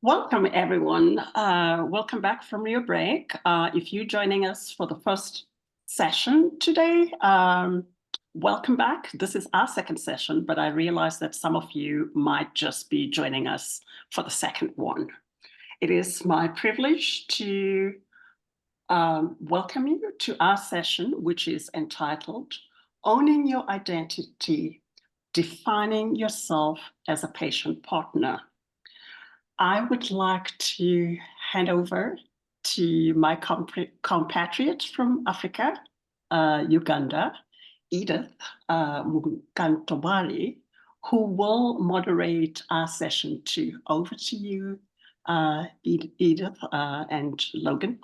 Welcome, everyone. Welcome back from your break. If you're joining us for the first session today, welcome back. This is our second session, but I realize that some of you might just be joining us for the second one. It is my privilege to welcome you to our session, which is entitled Owning Your Identity, Defining Yourself as a Patient Partner. I would like to hand over to my compatriot from Africa, Uganda, Edith Mukantwari, who will moderate our session too. Over to you, Edith and Logan.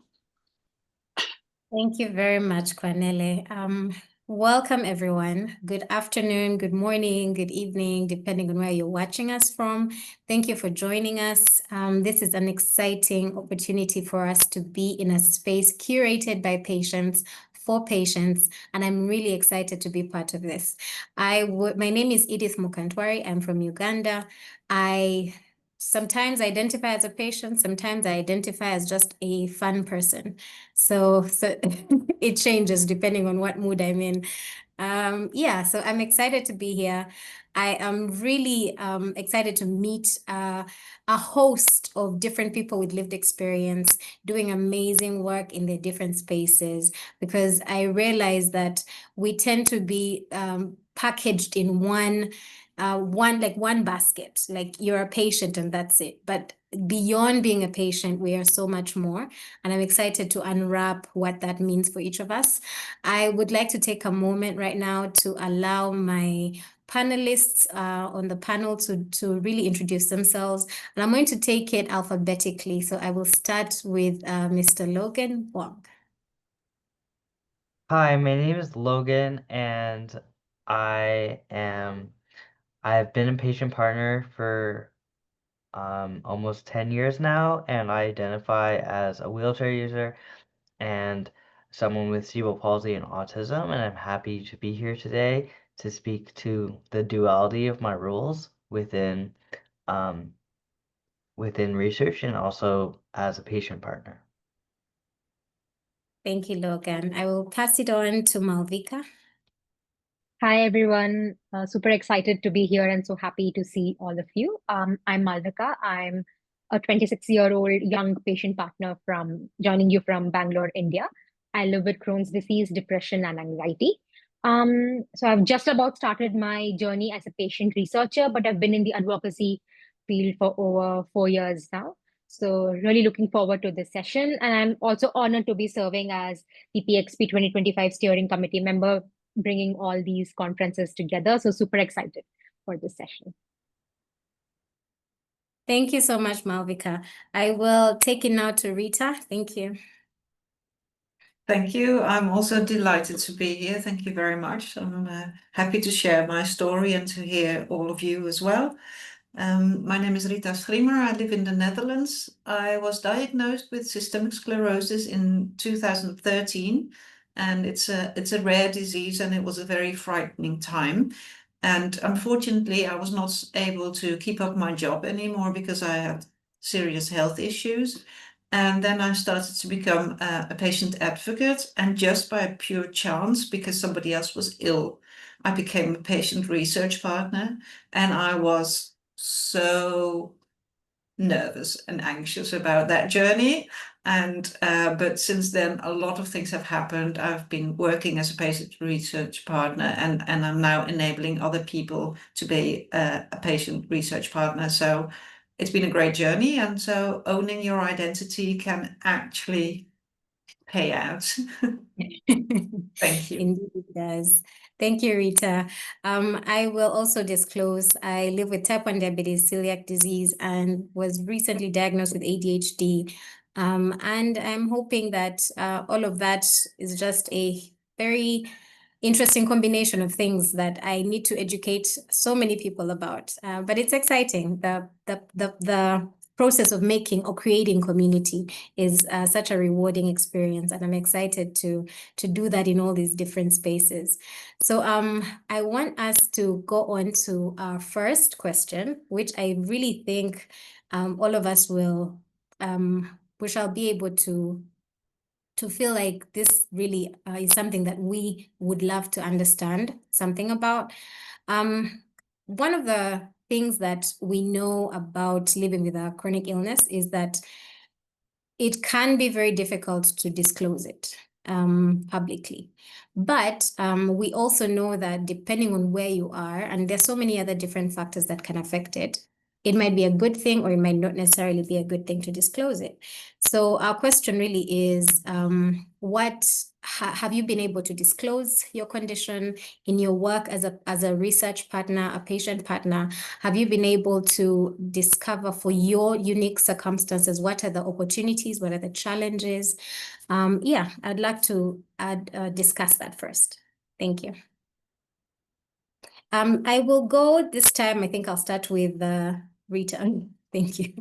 Thank you very much, Kwanele. Welcome, everyone. Good afternoon, good morning, good evening, depending on where you're watching us from. Thank you for joining us. This is an exciting opportunity for us to be in a space curated by patients, for patients, and I'm really excited to be part of this. My name is Edith Mukantwari. I'm from Uganda. I sometimes identify as a patient, sometimes I identify as just a fun person. So it changes depending on what mood I'm in. So I'm excited to be here. I am really excited to meet a host of different people with lived experience doing amazing work in their different spaces, because I realize that we tend to be packaged in one basket, like you're a patient and that's it. But beyond being a patient, we are so much more. And I'm excited to unwrap what that means for each of us. I would like to take a moment right now to allow my panelists on the panel to really introduce themselves. And I'm going to take it alphabetically. So I will start with Mr. Logan Wong. Hi, my name is Logan, and I've been a patient partner for almost 10 years now, and I identify as a wheelchair user and someone with cerebral palsy and autism, and I'm happy to be here today to speak to the duality of my roles within research and also as a patient partner. Thank you, Logan. I will pass it on to Maalvika. Hi, everyone. Super excited to be here and so happy to see all of you. I'm Maalvika. I'm a 26-year-old young patient partner joining you from Bangalore, India. I live with Crohn's disease, depression, and anxiety. So I've just about started my journey as a patient researcher, but I've been in the advocacy field for over 4 years now. So really looking forward to this session. And I'm also honored to be serving as the PXP 2025 steering committee member, bringing all these conferences together. So super excited for this session. Thank you so much, Maalvika. I will take it now to Rita. Thank you. Thank you. I'm also delighted to be here. Thank you very much. I'm happy to share my story and to hear all of you as well. My name is Rita Schriemer. I live in the Netherlands. I was diagnosed with systemic sclerosis in 2013, and it's a rare disease, and it was a very frightening time. And unfortunately, I was not able to keep up my job anymore because I had serious health issues. And then I started to become a patient advocate, and just by pure chance, because somebody else was ill, I became a patient research partner, and I was so nervous and anxious about that journey. And but since then, a lot of things have happened. I've been working as a patient research partner, and I'm now enabling other people to be a patient research partner. So it's been a great journey, and so owning your identity can actually pay out. Thank you. Indeed, it does. Thank you, Rita. I will also disclose I live with type 1 diabetes, celiac disease, and was recently diagnosed with ADHD. And I'm hoping that all of that is just a very interesting combination of things that I need to educate so many people about. But it's exciting. The process of making or creating community is such a rewarding experience, and I'm excited to do that in all these different spaces. So I want us to go on to our first question, which I really think all of us will we shall be able to feel like this really is something that we would love to understand something about. One of the things that we know about living with a chronic illness is that it can be very difficult to disclose it publicly. But we also know that depending on where you are, and there's so many other different factors that can affect it, it might be a good thing or it might not necessarily be a good thing to disclose it. So our question really is, have you been able to disclose your condition in your work as a research partner, a patient partner? Have you been able to discover for your unique circumstances, what are the opportunities, what are the challenges? Yeah, I'd like to discuss that first. Thank you. I will go this time. I think I'll start with Rita. Thank you.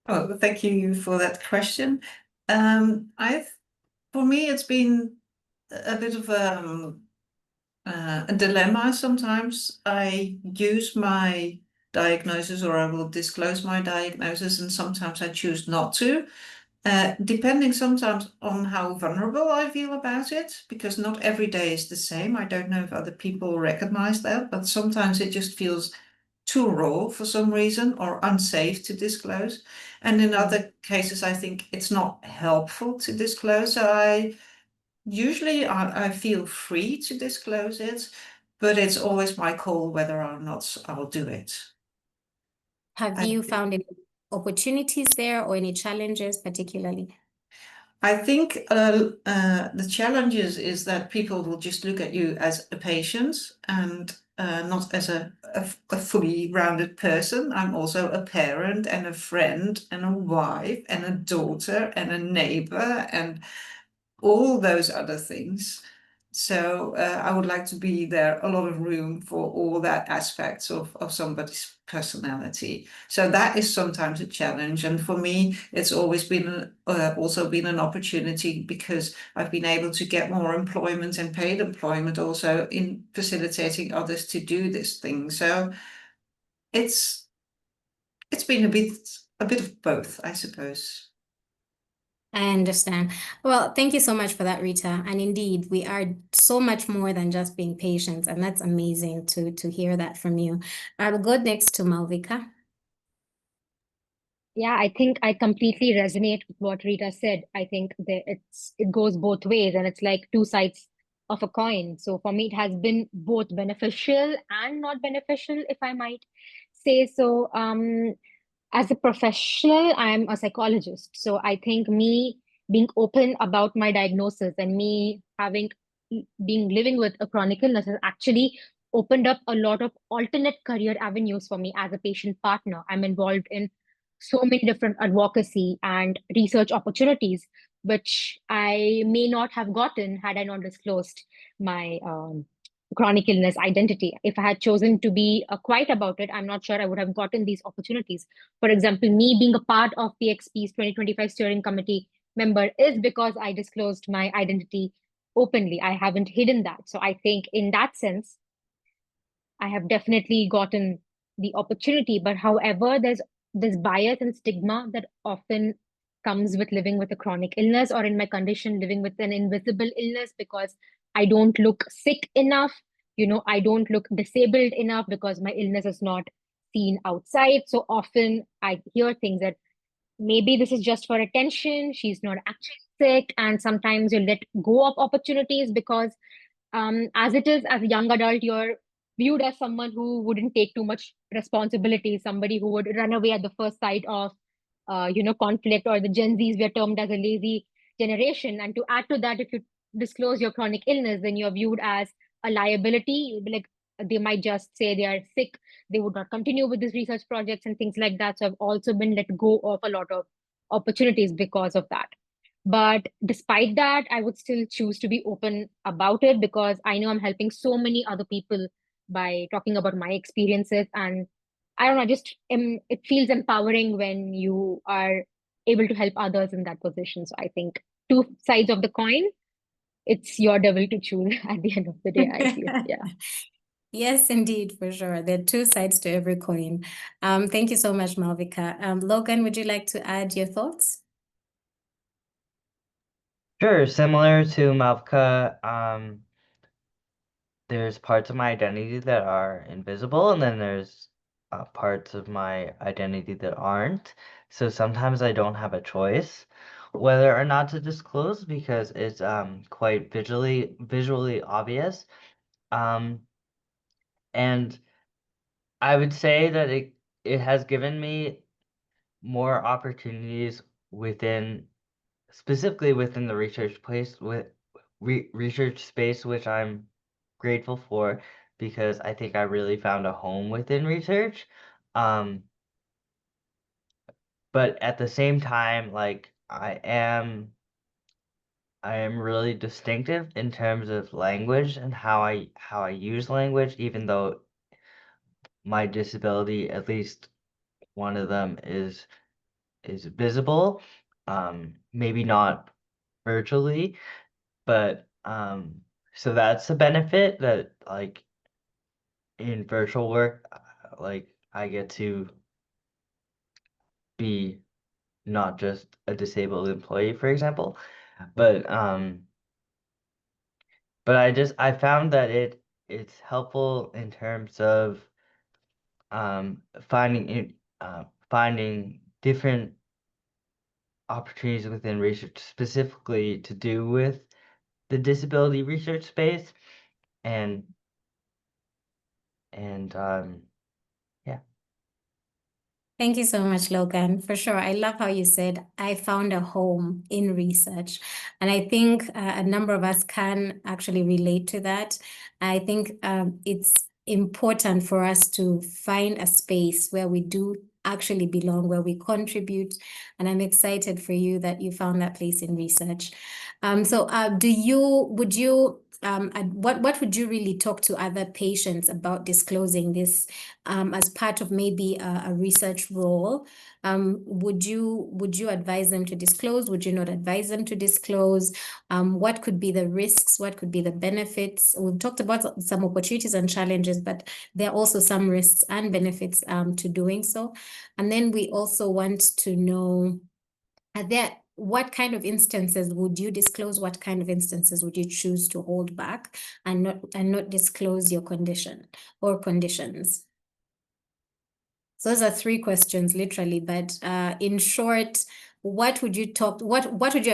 Oh, thank you for that question. For me, it's been a bit of a dilemma sometimes. I use my diagnosis, or I will disclose my diagnosis, and sometimes I choose not to. Depending sometimes on how vulnerable I feel about it, because not every day is the same. I don't know if other people recognize that, but sometimes it just feels too raw for some reason, or unsafe to disclose. And in other cases, I think it's not helpful to disclose. So I feel free to disclose it, but it's always my call whether or not I'll do it. Have you found any opportunities there or any challenges particularly? I think the challenges is that people will just look at you as a patient and not as a fully rounded person. I'm also a parent and a friend and a wife and a daughter and a neighbor and all those other things. So I would like to be there, a lot of room for all that aspects of somebody's personality. So that is sometimes a challenge. And for me, it's always been also been an opportunity, because I've been able to get more employment and paid employment also in facilitating others to do this thing. So it's been a bit of both, I suppose. I understand. Well, thank you so much for that, Rita. And indeed, we are so much more than just being patients, and that's amazing to hear that from you. I will go next to Maalvika. Yeah, I think I completely resonate with what Rita said. I think that it goes both ways, and it's like two sides of a coin. So for me, it has been both beneficial and not beneficial, if I might say so. As a professional, I'm a psychologist. So I think me being open about my diagnosis and me living with a chronic illness has actually opened up a lot of alternate career avenues for me as a patient partner. I'm involved in so many different advocacy and research opportunities, which I may not have gotten had I not disclosed my chronic illness identity. If I had chosen to be quiet about it, I'm not sure I would have gotten these opportunities. For example, me being a part of PXP's 2025 steering committee member is because I disclosed my identity openly. I haven't hidden that. So I think in that sense, I have definitely gotten the opportunity. But however, there's this bias and stigma that often comes with living with a chronic illness, or in my condition, living with an invisible illness, because I don't look sick enough. I don't look disabled enough because my illness is not seen outside. So often I hear things that maybe this is just for attention. She's not actually sick. And sometimes you let go of opportunities because as it is, as a young adult, you're viewed as someone who wouldn't take too much responsibility, somebody who would run away at the first sight of, conflict, or the Gen Zs were termed as a lazy generation. And to add to that, if you disclose your chronic illness, then you're viewed as a liability. You'll be like, they might just say they are sick. They would not continue with these research projects and things like that. So I've also been let go of a lot of opportunities because of that. But despite that, I would still choose to be open about it, because I know I'm helping so many other people by talking about my experiences. And I don't know, it feels empowering when you are able to help others in that position. So I think two sides of the coin. It's your devil to choose at the end of the day, I feel. Yeah. Yes, indeed, for sure. There are two sides to every coin. Thank you so much, Maalvika. Logan, would you like to add your thoughts? Sure, similar to Maalvika, there's parts of my identity that are invisible, and then there's parts of my identity that aren't. So sometimes I don't have a choice whether or not to disclose because it's quite visually obvious. And I would say that it has given me more opportunities specifically within the research space, which I'm grateful for because I think I really found a home within research. But at the same time, like I am really distinctive in terms of language and how I use language, even though my disability, at least one of them, is visible. Maybe not virtually, but so that's a benefit that like in virtual work, like I get to be not just a disabled employee, for example, but I found that it's helpful in terms of finding different opportunities within research specifically to do with the disability research space and yeah. Thank you so much, Logan. For sure. I love how you said, I found a home in research. And I think a number of us can actually relate to that. I think it's important for us to find a space where we do actually belong, where we contribute. And I'm excited for you that you found that place in research. What would you really talk to other patients about disclosing this as part of maybe a research role? Would you advise them to disclose? Would you not advise them to disclose? What could be the risks? What could be the benefits? We've talked about some opportunities and challenges, but there are also some risks and benefits to doing so. And then we also want to know, what kind of instances would you disclose? What kind of instances would you choose to hold back and not disclose your condition or conditions? So those are three questions, literally. But in short, what would you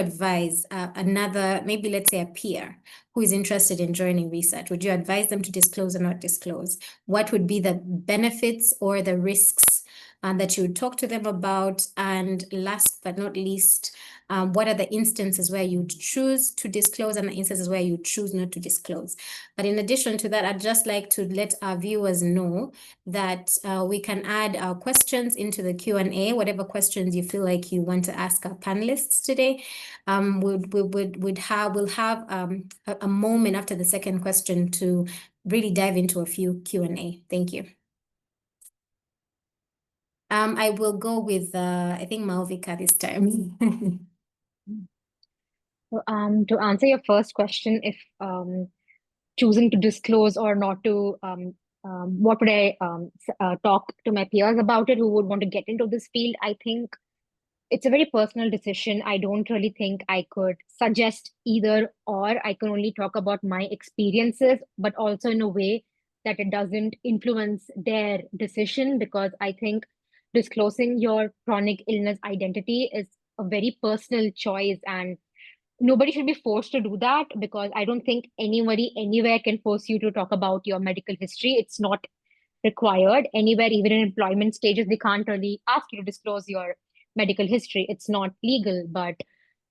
advise another, maybe let's say a peer who is interested in joining research? Would you advise them to disclose or not disclose? What would be the benefits or the risks that you would talk to them about? And last but not least, what are the instances where you choose to disclose and the instances where you choose not to disclose? But in addition to that, I'd just like to let our viewers know that we can add our questions into the Q&A, whatever questions you feel like you want to ask our panelists today. We'll have a moment after the second question to really dive into a few Q&A. Thank you. I will go with, I think, Maalvika this time. So, to answer your first question, if choosing to disclose or not to, what would I talk to my peers about it who would want to get into this field? I think it's a very personal decision. I don't really think I could suggest either or. I can only talk about my experiences, but also in a way that it doesn't influence their decision, because I think disclosing your chronic illness identity is a very personal choice, and nobody should be forced to do that, because I don't think anybody anywhere can force you to talk about your medical history. It's not required anywhere, even in employment stages. They can't really ask you to disclose your medical history. It's not legal, but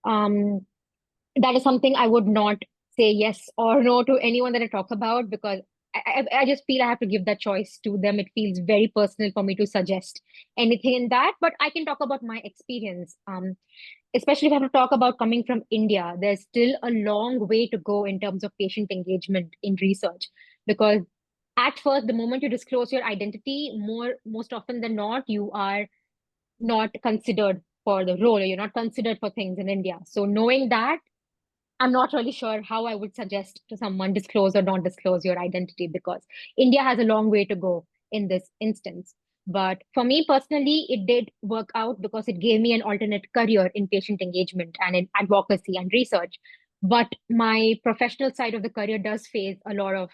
that is something I would not say yes or no to anyone that I talk about, because I just feel I have to give that choice to them. It feels very personal for me to suggest anything in that, but I can talk about my experience. Especially if I have to talk about coming from India, there's still a long way to go in terms of patient engagement in research, because at first, the moment you disclose your identity, most often than not, you are not considered for the role, or you're not considered for things in India. So knowing that, I'm not really sure how I would suggest to someone disclose or not disclose your identity, because India has a long way to go in this instance. But for me personally, it did work out because it gave me an alternate career in patient engagement and in advocacy and research. But my professional side of the career does face a lot of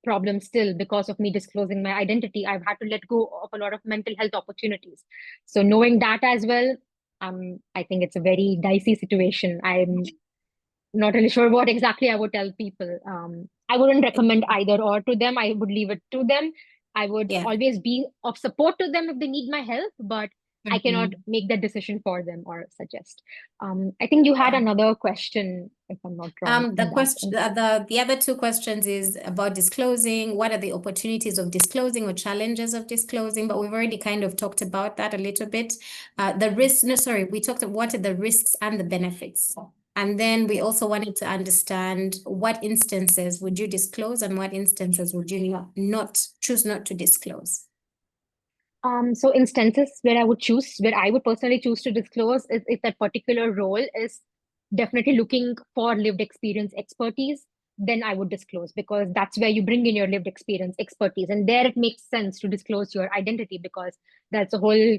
problems still because of me disclosing my identity. I've had to let go of a lot of mental health opportunities. So knowing that as well, I think it's a very dicey situation. I'm not really sure what exactly I would tell people. I wouldn't recommend either or to them. I would leave it to them. I would Yeah. always be of support to them if they need my help, but I cannot make that decision for them or suggest. I think you had Yeah. another question, if I'm not wrong. The in that question, sense. the other two questions is about disclosing. What are the opportunities of disclosing or challenges of disclosing? But we've already kind of talked about that a little bit. The risk, no, sorry, we talked about what are the risks and the benefits. And then we also wanted to understand what instances would you disclose and what instances would you not choose not to disclose? So instances where I would personally choose to disclose is if that particular role is definitely looking for lived experience expertise, then I would disclose, because that's where you bring in your lived experience expertise. And there it makes sense to disclose your identity, because that's the whole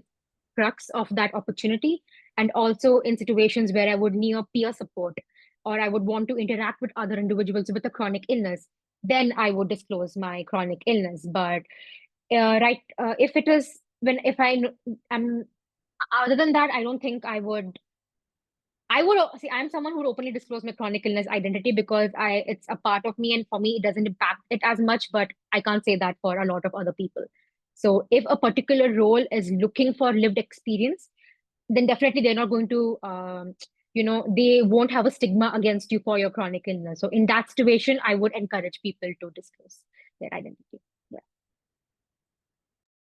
crux of that opportunity. And also in situations where I would need peer support, or I would want to interact with other individuals with a chronic illness, then I would disclose my chronic illness. But if it is if I'm other than that, I don't think I would see. I'm someone who would openly disclose my chronic illness identity, because it's a part of me, and for me it doesn't impact it as much, but I can't say that for a lot of other people. So if a particular role is looking for lived experience, then definitely they're not going to they won't have a stigma against you for your chronic illness. So in that situation, I would encourage people to disclose their identity.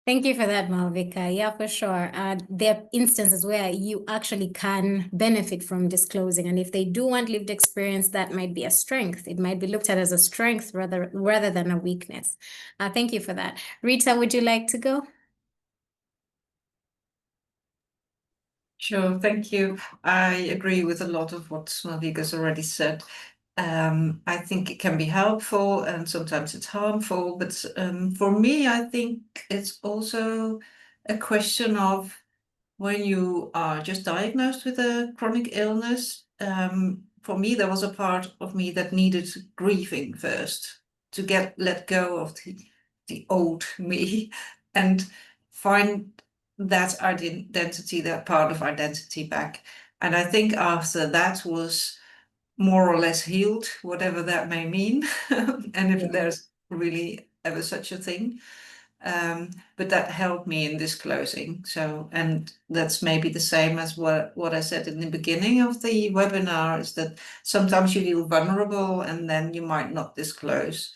Thank you for that, Maalvika. Yeah, for sure. There are instances where you actually can benefit from disclosing. And if they do want lived experience, that might be a strength. It might be looked at as a strength rather than a weakness. Thank you for that. Rita, would you like to go? Sure, thank you. I agree with a lot of what Maalvika's already said. I think it can be helpful and sometimes it's harmful, but for me, I think it's also a question of when you are just diagnosed with a chronic illness. For me, there was a part of me that needed grieving first to let go of the old me and find that identity, that part of identity back. And I think after that was more or less healed, whatever that may mean, and if there's really ever such a thing. But that helped me in disclosing. So, and that's maybe the same as what I said in the beginning of the webinar, is that sometimes you feel vulnerable and then you might not disclose.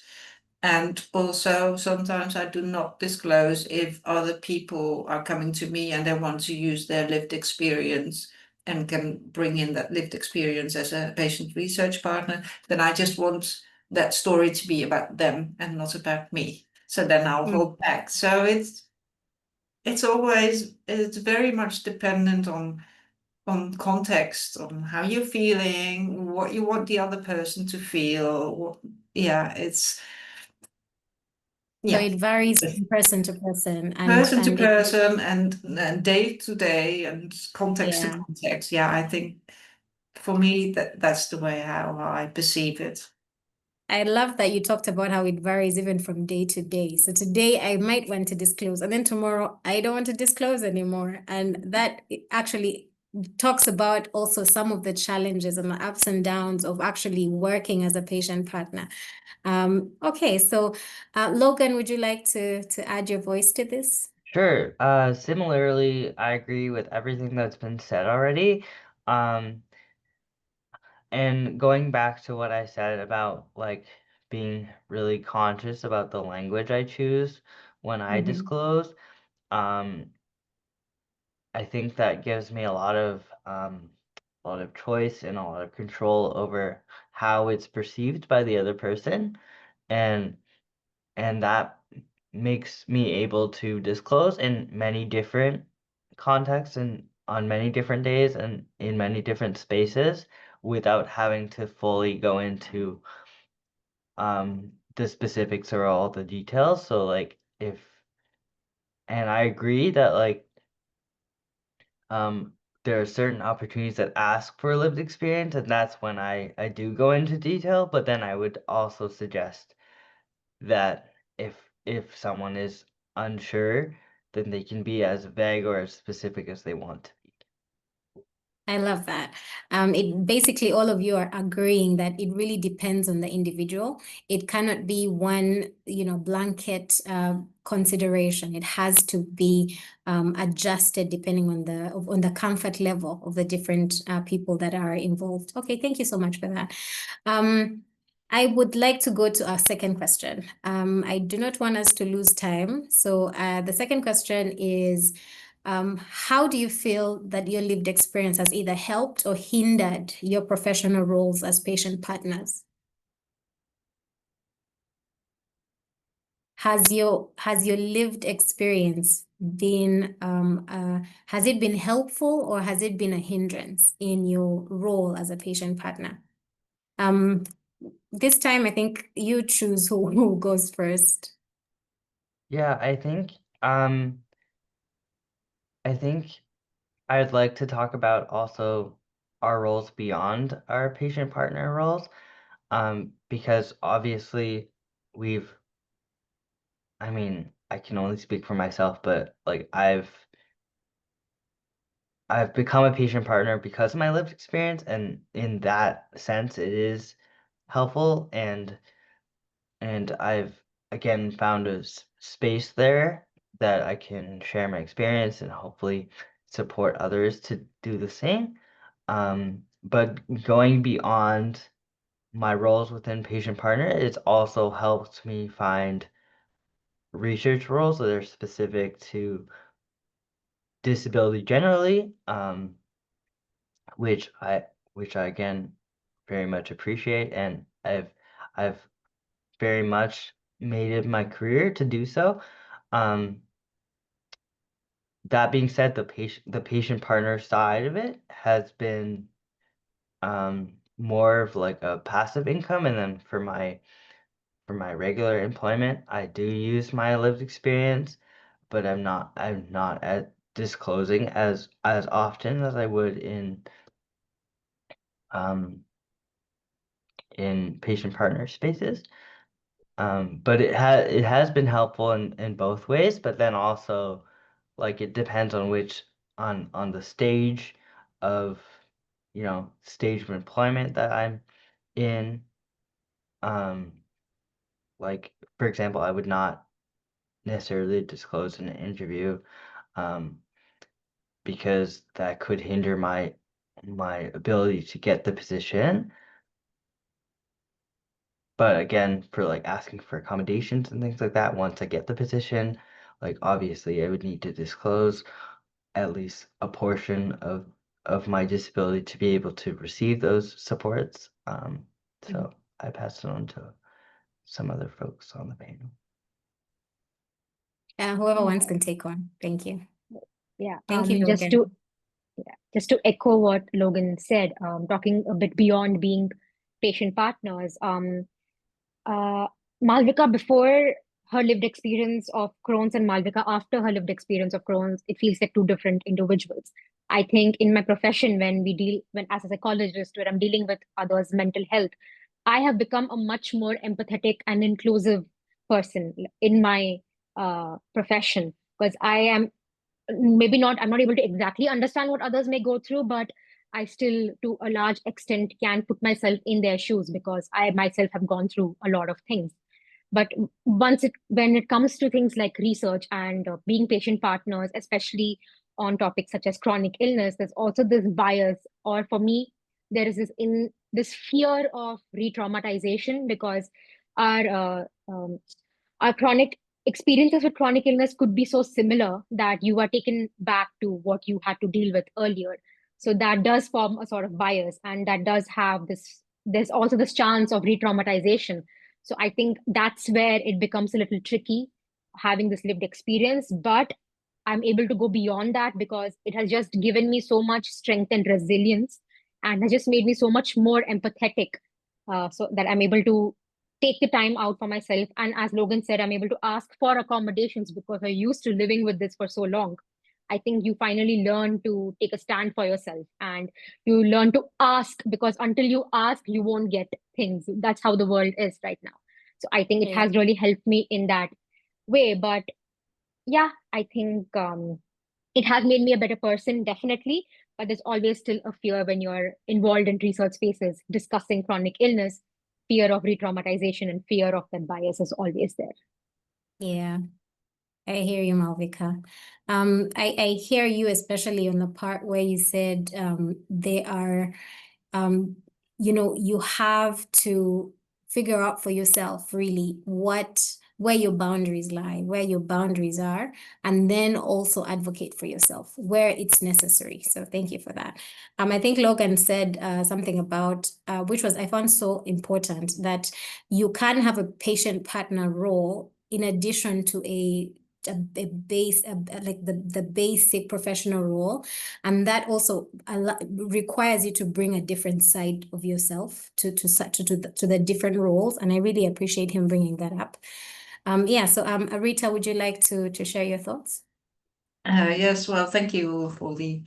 And also sometimes I do not disclose if other people are coming to me and they want to use their lived experience and can bring in that lived experience as a patient research partner. Then I just want that story to be about them and not about me. So then I'll hold back. So it's very much dependent on context, on how you're feeling, what you want the other person to feel. So it varies from person to person person to and person and day to day and context to Yeah. context. Yeah, I think for me that's the way how I perceive it. I love that you talked about how it varies even from day to day. So today I might want to disclose, and then tomorrow I don't want to disclose anymore. And that actually talks about also some of the challenges and the ups and downs of actually working as a patient partner. Okay, so Logan, would you like to add your voice to this? Sure. Similarly, I agree with everything that's been said already. And going back to what I said about like being really conscious about the language I choose when I disclose, I think that gives me a lot of choice and a lot of control over how it's perceived by the other person. And and that makes me able to disclose in many different contexts and on many different days and in many different spaces without having to fully go into the specifics or all the details. So like and I agree that like there are certain opportunities that ask for lived experience, and that's when I do go into detail, but then I would also suggest that if someone is unsure, then they can be as vague or as specific as they want to be. I love that. It basically all of you are agreeing that it really depends on the individual. It cannot be one, blanket consideration. It has to be adjusted depending on the comfort level of the different people that are involved. Okay, thank you so much for that. I would like to go to our second question. I do not want us to lose time. So the second question is, how do you feel that your lived experience has either helped or hindered your professional roles as patient partners? Has your lived experience been, has it been helpful or has it been a hindrance in your role as a patient partner? This time, I think you choose who goes first. Yeah, I think I'd like to talk about also our roles beyond our patient partner roles, because obviously I can only speak for myself, but like I've become a patient partner because of my lived experience, and in that sense, it is helpful, and I've again found a space there that I can share my experience and hopefully support others to do the same. But going beyond my roles within patient partner, it's also helped me find research roles that are specific to disability generally, which I again very much appreciate, and I've very much made it my career to do so. That being said, the patient partner side of it has been more of like a passive income, and then for my regular employment, I do use my lived experience, but I'm not at disclosing as often as I would in patient partner spaces. But it has been helpful in both ways, but then also like it depends on which on the stage of stage of employment that I'm in. Like for example, I would not necessarily disclose in an interview, because that could hinder my ability to get the position. But again, for like asking for accommodations and things like that, once I get the position, like obviously I would need to disclose at least a portion of my disability to be able to receive those supports. So I pass it on to some other folks on the panel. Whoever wants can take on. Thank you. Yeah. Thank you, Just Logan. to echo what Logan said, talking a bit beyond being patient partners, Maalvika before her lived experience of Crohn's and Maalvika after her lived experience of Crohn's, it feels like two different individuals. I think in my profession, when as a psychologist, where I'm dealing with others' mental health, I have become a much more empathetic and inclusive person in my profession, because I'm not able to exactly understand what others may go through, but I still, to a large extent, can put myself in their shoes because I myself have gone through a lot of things. But when it comes to things like research and being patient partners, especially on topics such as chronic illness, there's also this bias, or for me, there is this fear of re-traumatization, because our chronic experiences with chronic illness could be so similar that you are taken back to what you had to deal with earlier. So that does form a sort of bias, and that does have this. There's also this chance of re-traumatization. So I think that's where it becomes a little tricky having this lived experience. But I'm able to go beyond that because it has just given me so much strength and resilience and has just made me so much more empathetic, so that I'm able to take the time out for myself. And as Logan said, I'm able to ask for accommodations because I'm used to living with this for so long. I think you finally learn to take a stand for yourself and you learn to ask, because until you ask, you won't get things. That's how the world is right now. So I think it Yeah. has really helped me in that way. But yeah, I think it has made me a better person, definitely. But there's always still a fear when you're involved in research spaces discussing chronic illness. Fear of re-traumatization and fear of that bias is always there. Yeah, I hear you, Maalvika. I hear you, especially on the part where you said they are, you have to figure out for yourself really where your boundaries lie, where your boundaries are, and then also advocate for yourself where it's necessary. So thank you for that. I think Logan said something about which was I found so important, that you can have a patient partner role in addition to a base like the basic professional role, and that also requires you to bring a different side of yourself to the different roles, and I really appreciate him bringing that up. Yeah, so Rita, would you like to share your thoughts? Yes, well, thank you for the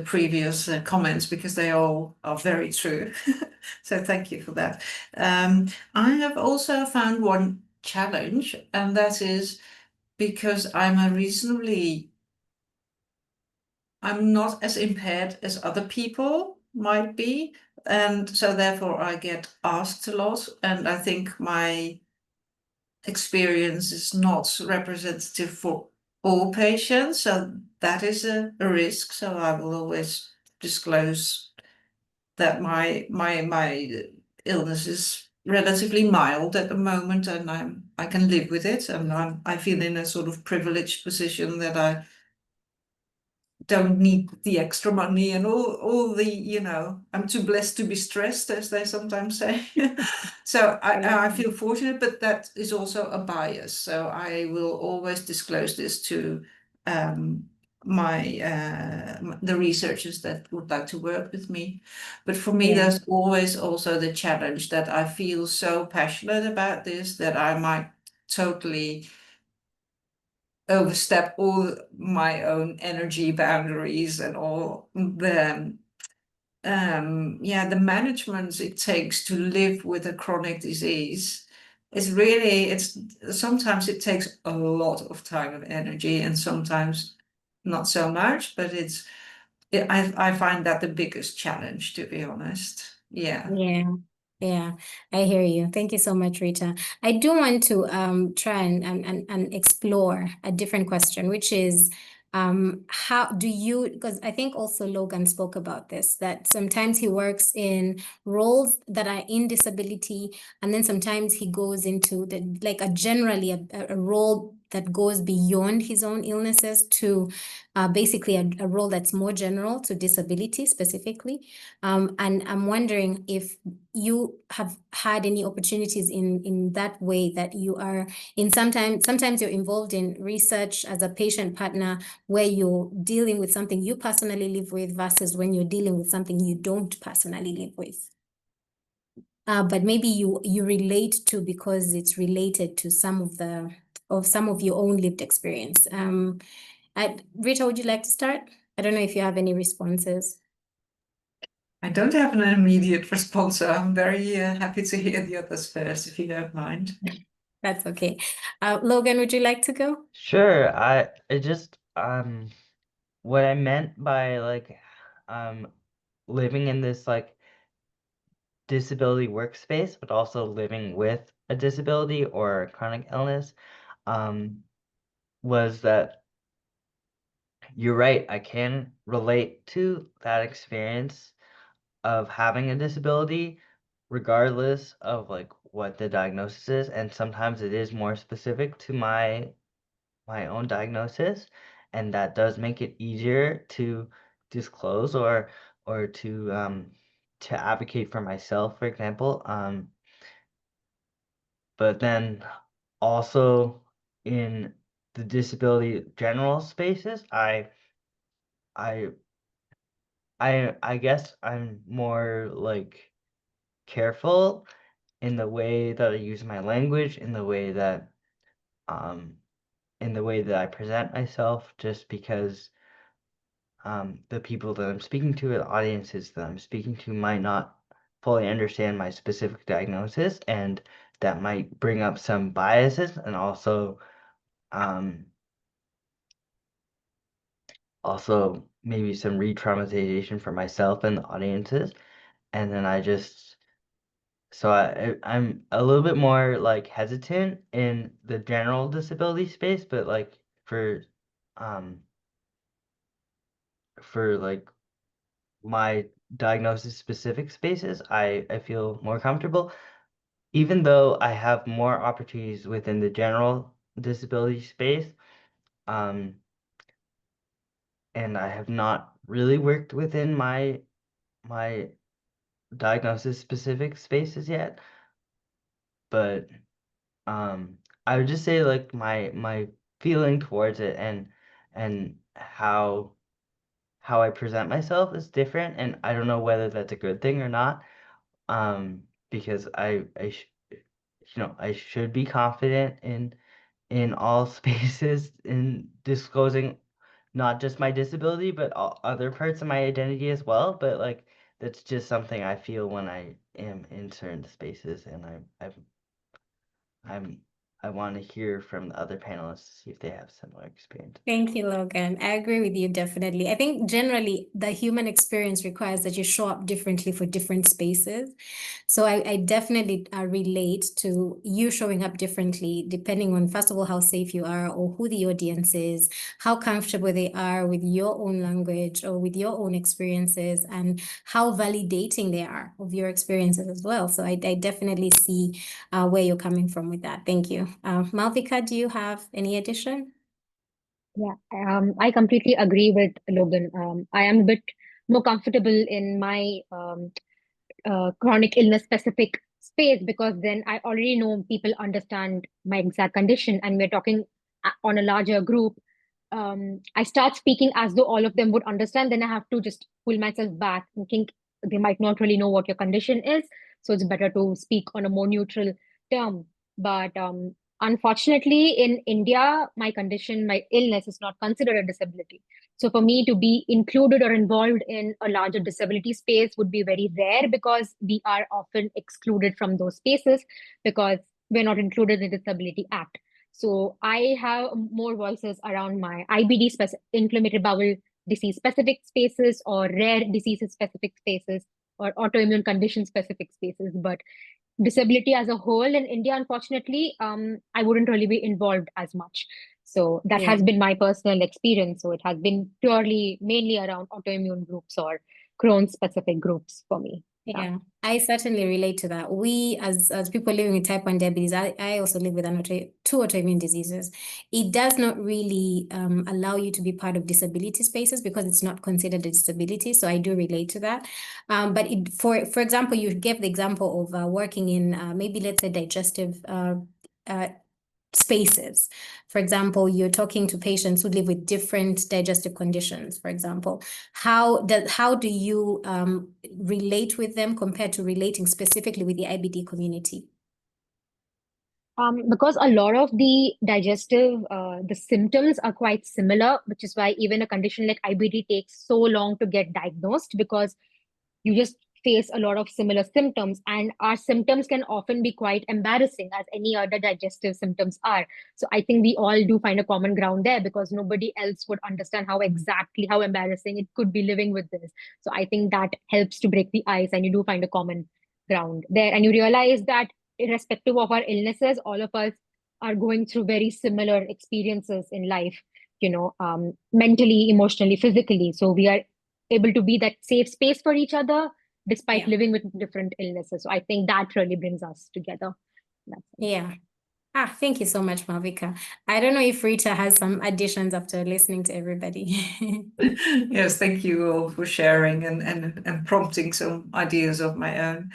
previous comments, because they all are very true. So thank you for that. I have also found one challenge, and that is because I'm not as impaired as other people might be, and so therefore I get asked a lot, and I think my experience is not representative for all patients, so that is a risk. So I will always disclose that my illness is relatively mild at the moment, and I can live with it, and I feel in a sort of privileged position that I don't need the extra money and all the, I'm too blessed to be stressed, as they sometimes say. So I feel fortunate, but that is also a bias. So I will always disclose this to the researchers that would like to work with me. But for me, Yeah. there's always also the challenge that I feel so passionate about this that I might totally overstep all my own energy boundaries and all the the management it takes to live with a chronic disease. It's sometimes it takes a lot of time and energy, and sometimes not so much, but I find that the biggest challenge, to be honest. Yeah. Yeah, I hear you. Thank you so much, Rita. I do want to try and explore a different question, which is how do you, because I think also Logan spoke about this, that sometimes he works in roles that are in disability, and then sometimes he goes into generally a role that goes beyond his own illnesses to basically a role that's more general to disability specifically. And I'm wondering if you have had any opportunities in that way, that you are in sometimes you're involved in research as a patient partner where you're dealing with something you personally live with versus when you're dealing with something you don't personally live with. But maybe you relate to because it's related to some of your own lived experience. Rita, would you like to start? I don't know if you have any responses. I don't have an immediate response, so I'm very happy to hear the others first, if you don't mind. That's okay. Logan, would you like to go? Sure. It just what I meant by living in this disability workspace, but also living with a disability or chronic illness, was that you're right. I can relate to that experience of having a disability, regardless of what the diagnosis is, and sometimes it is more specific to my own diagnosis, and that does make it easier to disclose or to advocate for myself, for example. but then also in the disability general spaces, I guess I'm more like careful in the way that I use my language, in the way that I present myself, just because the people that I'm speaking to, the audiences that I'm speaking to, might not fully understand my specific diagnosis, and that might bring up some biases, and also maybe some re-traumatization for myself and the audiences. And then I'm a little bit more like hesitant in the general disability space, but like for like my diagnosis specific spaces, I feel more comfortable, even though I have more opportunities within the general disability space. And I have not really worked within my diagnosis specific spaces yet, but I would just say like my feeling towards it and how I present myself is different, and I don't know whether that's a good thing or not, because I should be confident in all spaces in disclosing not just my disability, but all other parts of my identity as well. But like that's just something I feel when I am in certain spaces, and I want to hear from the other panelists to see if they have similar experience. Thank you, Logan. I agree with you, definitely. I think generally the human experience requires that you show up differently for different spaces. So I definitely relate to you showing up differently depending on, first of all, how safe you are, or who the audience is, how comfortable they are with your own language or with your own experiences, and how validating they are of your experiences as well. So I definitely see where you're coming from with that. Thank you. Maalvika, do you have any addition? Yeah, I completely agree with Logan. I am a bit more comfortable in my chronic illness specific space, because then I already know people understand my exact condition, and we're talking on a larger group. I start speaking as though all of them would understand, then I have to just pull myself back and think they might not really know what your condition is. So it's better to speak on a more neutral term. But unfortunately, in India, my condition, my illness is not considered a disability. So for me to be included or involved in a larger disability space would be very rare, because we are often excluded from those spaces because we're not included in the Disability Act. So I have more voices around my IBD, inflammatory bowel disease specific spaces, or rare diseases specific spaces, or autoimmune condition specific spaces. But disability as a whole in India, unfortunately, I wouldn't really be involved as much. So that has been my personal experience. So it has been mainly around autoimmune groups or Crohn's specific groups for me. Yeah, I certainly relate to that. We, as people living with type 1 diabetes, I also live with two autoimmune diseases. It does not really allow you to be part of disability spaces because it's not considered a disability. So I do relate to that. But for example, you gave the example of working in maybe, let's say, digestive spaces. For example, you're talking to patients who live with different digestive conditions, for example. How do you relate with them compared to relating specifically with the IBD community? Because a lot of the digestive, the symptoms are quite similar, which is why even a condition like IBD takes so long to get diagnosed, because you just face a lot of similar symptoms, and our symptoms can often be quite embarrassing, as any other digestive symptoms are. So I think we all do find a common ground there, because nobody else would understand how embarrassing it could be living with this. So I think that helps to break the ice, and you do find a common ground there, and you realize that irrespective of our illnesses, all of us are going through very similar experiences in life, mentally, emotionally, physically. So we are able to be that safe space for each other despite living with different illnesses. So I think that really brings us together. Yeah. Thank you so much, Maalvika. I don't know if Rita has some additions after listening to everybody. Yes, thank you all for sharing and prompting some ideas of my own.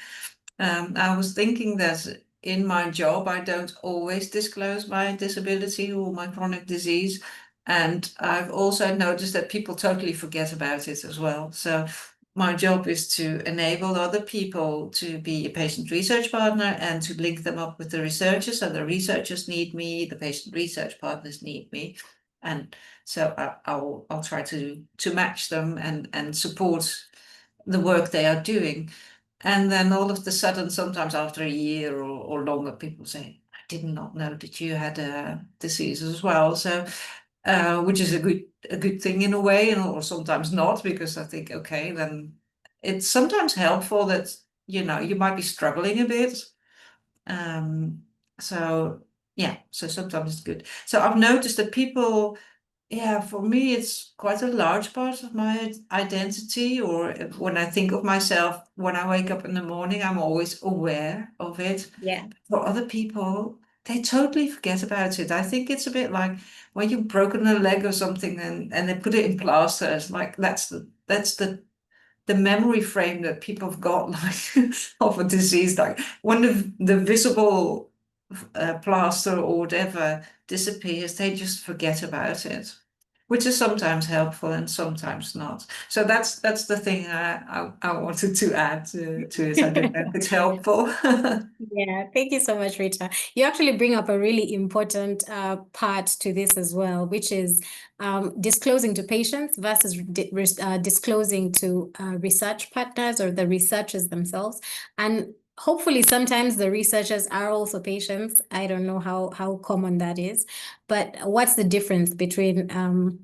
I was thinking that in my job, I don't always disclose my disability or my chronic disease. And I've also noticed that people totally forget about it as well. So my job is to enable other people to be a patient research partner and to link them up with the researchers. So the researchers need me, the patient research partners need me. And so I'll try to match them and support the work they are doing. And then all of a sudden, sometimes after a year or longer, people say, I did not know that you had a disease as well. So, which is a good thing in a way, or sometimes not, because I think, okay, then it's sometimes helpful that, you might be struggling a bit. So yeah, so sometimes it's good. So I've noticed that people, yeah, for me, it's quite a large part of my identity, or when I think of myself, when I wake up in the morning, I'm always aware of it. Yeah. For other people, they totally forget about it. I think it's a bit like when you've broken a leg or something and they put it in plaster. It's like that's the memory frame that people have got, like of a disease. Like when the visible plaster or whatever disappears, they just forget about it, which is sometimes helpful and sometimes not. So that's the thing I wanted to add to it. I don't know if it's helpful. Yeah, thank you so much, Rita. You actually bring up a really important part to this as well, which is disclosing to patients versus disclosing to research partners or the researchers themselves. And hopefully sometimes the researchers are also patients. I don't know how common that is, but what's the difference between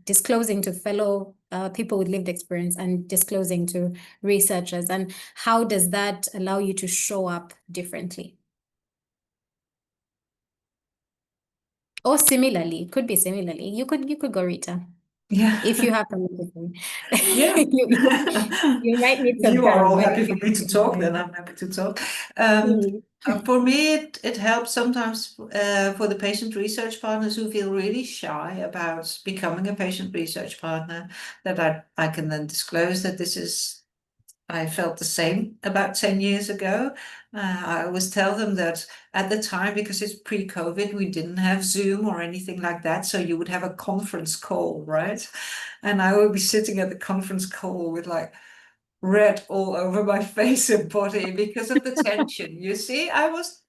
disclosing to fellow people with lived experience and disclosing to researchers, and how does that allow you to show up differently? Or similarly, could be similarly. You could go, Rita. Yeah. If you have something. Yeah. you might need some You are time, all but happy for me to talk, then I'm happy to talk. For me, it helps sometimes for the patient research partners who feel really shy about becoming a patient research partner, that I can then disclose that I felt the same about 10 years ago. I always tell them that at the time, because it's pre-COVID, we didn't have Zoom or anything like that. So you would have a conference call, right? And I would be sitting at the conference call with like red all over my face and body because of the tension. You see, I was,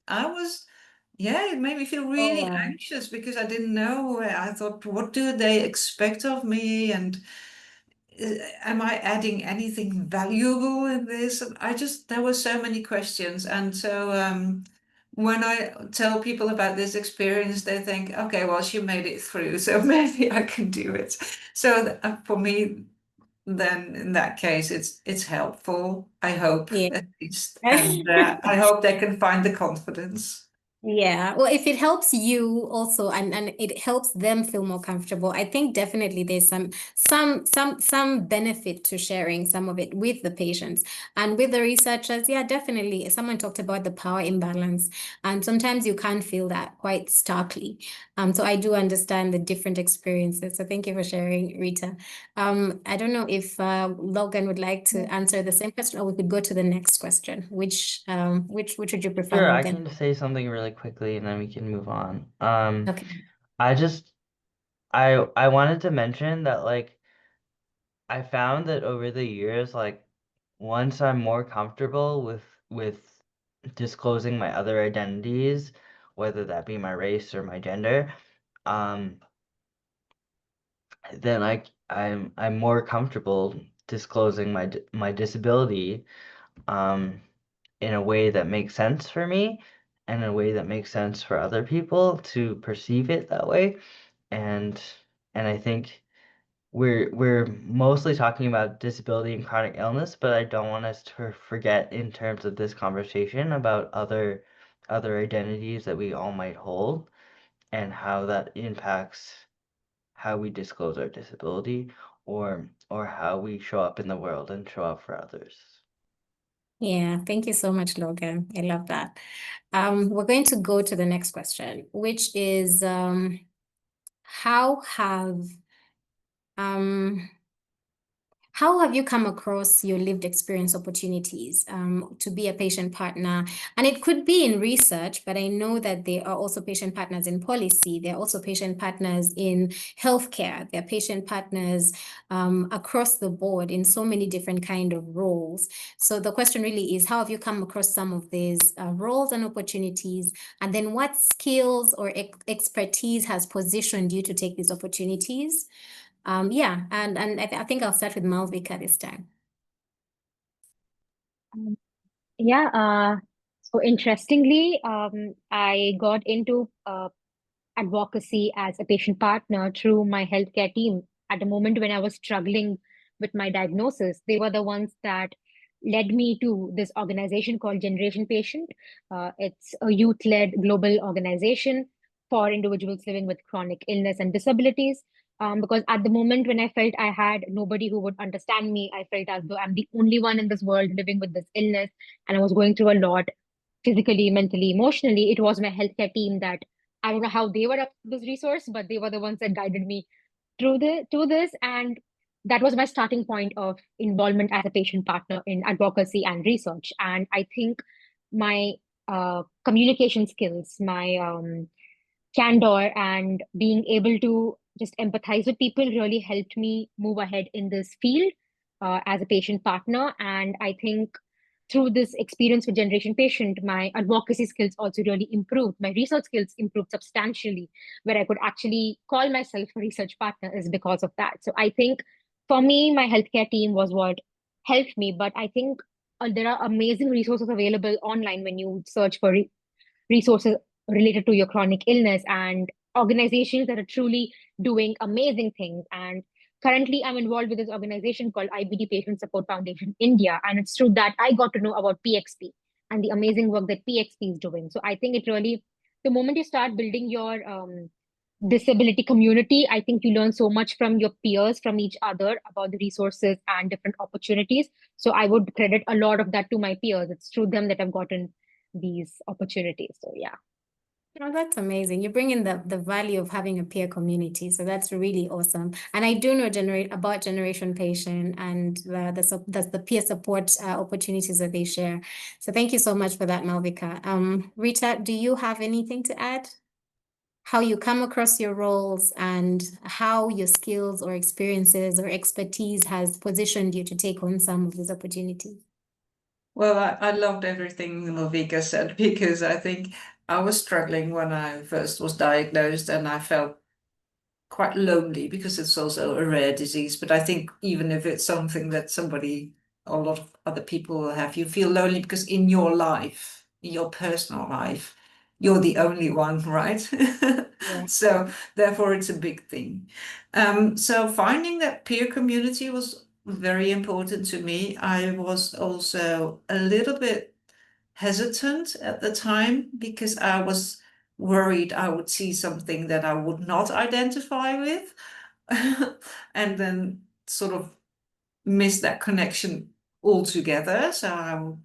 yeah, it made me feel really anxious because I didn't know. I thought, what do they expect of me? And am I adding anything valuable in this? And there were so many questions. And so when I tell people about this experience, they think, okay, well, she made it through, so maybe I can do it. So for me, then in that case, it's helpful, I hope, at least. And I hope they can find the confidence. Yeah, well, if it helps you also and it helps them feel more comfortable, I think definitely there's some benefit to sharing some of it with the patients and with the researchers. Yeah, definitely. Someone talked about the power imbalance, and sometimes you can feel that quite starkly. So I do understand the different experiences. So thank you for sharing, Rita. I don't know if Logan would like to answer the same question, or we could go to the next question. Which would you prefer, Sure, I Logan? can say something really quickly and then we can move on. Okay. I wanted to mention that like I found that over the years, like once I'm more comfortable with disclosing my other identities, whether that be my race or my gender, then I'm more comfortable disclosing my disability in a way that makes sense for me and in a way that makes sense for other people to perceive it that way. And I think we're mostly talking about disability and chronic illness, but I don't want us to forget in terms of this conversation about other identities that we all might hold and how that impacts how we disclose our disability or how we show up in the world and show up for others. Yeah, thank you so much, Logan. I love that. We're going to go to the next question, which is how have How have you come across your lived experience opportunities to be a patient partner? And it could be in research, but I know that there are also patient partners in policy. There are also patient partners in healthcare. There are patient partners across the board in so many different kind of roles. So the question really is, how have you come across some of these roles and opportunities? And then what skills or expertise has positioned you to take these opportunities? Yeah, and I think I'll start with Maalvika this time. Yeah, so interestingly, I got into advocacy as a patient partner through my healthcare team. At the moment when I was struggling with my diagnosis, they were the ones that led me to this organization called Generation Patient. It's a youth-led global organization for individuals living with chronic illness and disabilities. Because at the moment when I felt I had nobody who would understand me, I felt as though I'm the only one in this world living with this illness, and I was going through a lot physically, mentally, emotionally. It was my healthcare team that, I don't know how they were up to this resource, but they were the ones that guided me through this. And that was my starting point of involvement as a patient partner in advocacy and research. And I think my communication skills, my candor, and being able to just empathize with people really helped me move ahead in this field as a patient partner. And I think through this experience with Generation Patient, my advocacy skills also really improved. My research skills improved substantially, where I could actually call myself a research partner is because of that. So I think for me, my healthcare team was what helped me. But I think there are amazing resources available online when you search for resources related to your chronic illness, and organizations that are truly doing amazing things. And currently, I'm involved with this organization called IBD Patient Support Foundation India. And it's through that I got to know about PXP and the amazing work that PXP is doing. So I think it really, the moment you start building your disability community, I think you learn so much from your peers, from each other about the resources and different opportunities. So I would credit a lot of that to my peers. It's through them that I've gotten these opportunities. So yeah. Oh, that's amazing. You bring in the value of having a peer community. So that's really awesome. And I do know about Generation Patient and the peer support opportunities that they share. So thank you so much for that, Maalvika. Rita, do you have anything to add? How you come across your roles and how your skills or experiences or expertise has positioned you to take on some of these opportunities? Well, I loved everything Maalvika said, because I think I was struggling when I first was diagnosed, and I felt quite lonely because it's also a rare disease. But I think even if it's something that a lot of other people will have, you feel lonely because in your life, in your personal life, you're the only one, right? Yeah. So therefore it's a big thing. So finding that peer community was very important to me. I was also a little bit hesitant at the time because I was worried I would see something that I would not identify with and then sort of miss that connection altogether. So I would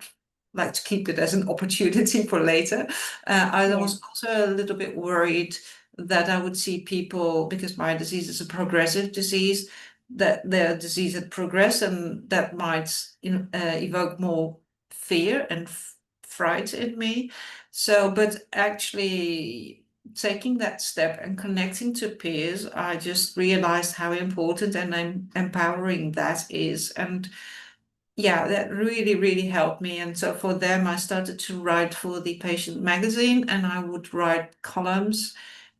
like to keep it as an opportunity for later. I was also a little bit worried that I would see people, because my disease is a progressive disease, that their disease had progressed, and that might evoke more fear and fright in me. So, but actually taking that step and connecting to peers, I just realized how important and empowering that is. And yeah, that really, really helped me. And so for them, I started to write for the Patient magazine, and I would write columns,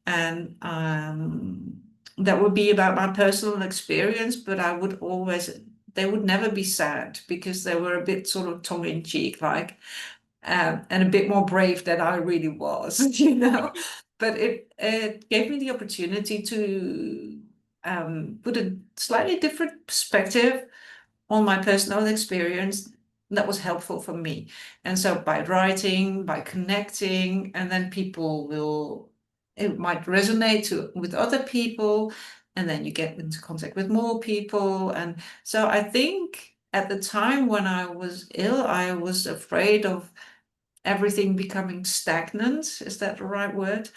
and that would be about my personal experience, but they would never be sad, because they were a bit sort of tongue in cheek, like, and a bit more brave than I really was, you know. But it gave me the opportunity to put a slightly different perspective on my personal experience that was helpful for me. And so by writing, by connecting, and then it might resonate with other people, and then you get into contact with more people. And so I think at the time when I was ill, I was afraid of everything becoming stagnant. Is that the right word?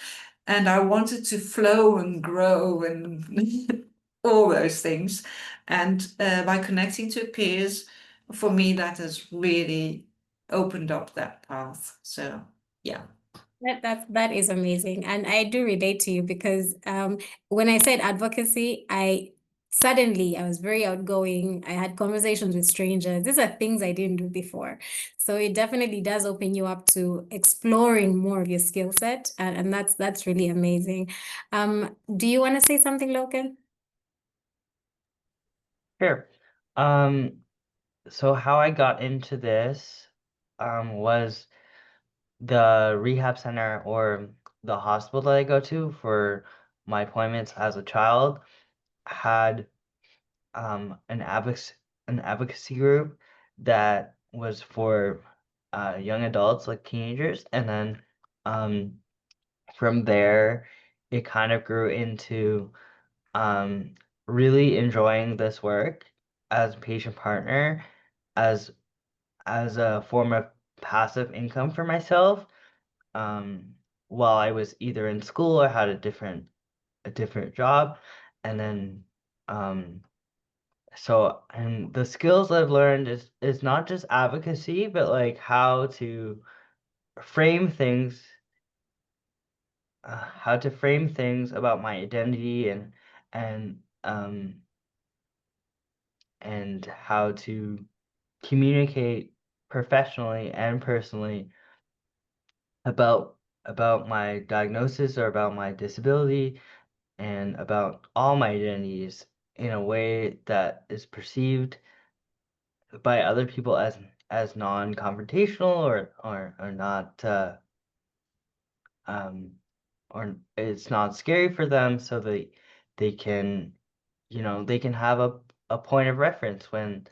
And I wanted to flow and grow and all those things. And by connecting to peers, for me, that has really opened up that path. So, yeah. That is amazing. And I do relate to you because when I said advocacy, I was very outgoing. I had conversations with strangers. These are things I didn't do before. So it definitely does open you up to exploring more of your skill set. And that's really amazing. Do you want to say something, Logan? Sure. So how I got into this was the rehab center or the hospital that I go to for my appointments as a child had an advocacy group that was for young adults, like teenagers, and then from there it kind of grew into really enjoying this work as a patient partner, as a form of passive income for myself, while I was either in school or had a different job. And then so, and the skills I've learned is not just advocacy, but like how to frame things, about my identity and um and how to communicate professionally and personally about my diagnosis or about my disability and about all my identities in a way that is perceived by other people as non-confrontational or not or it's not scary for them, so they can they can have a point of reference when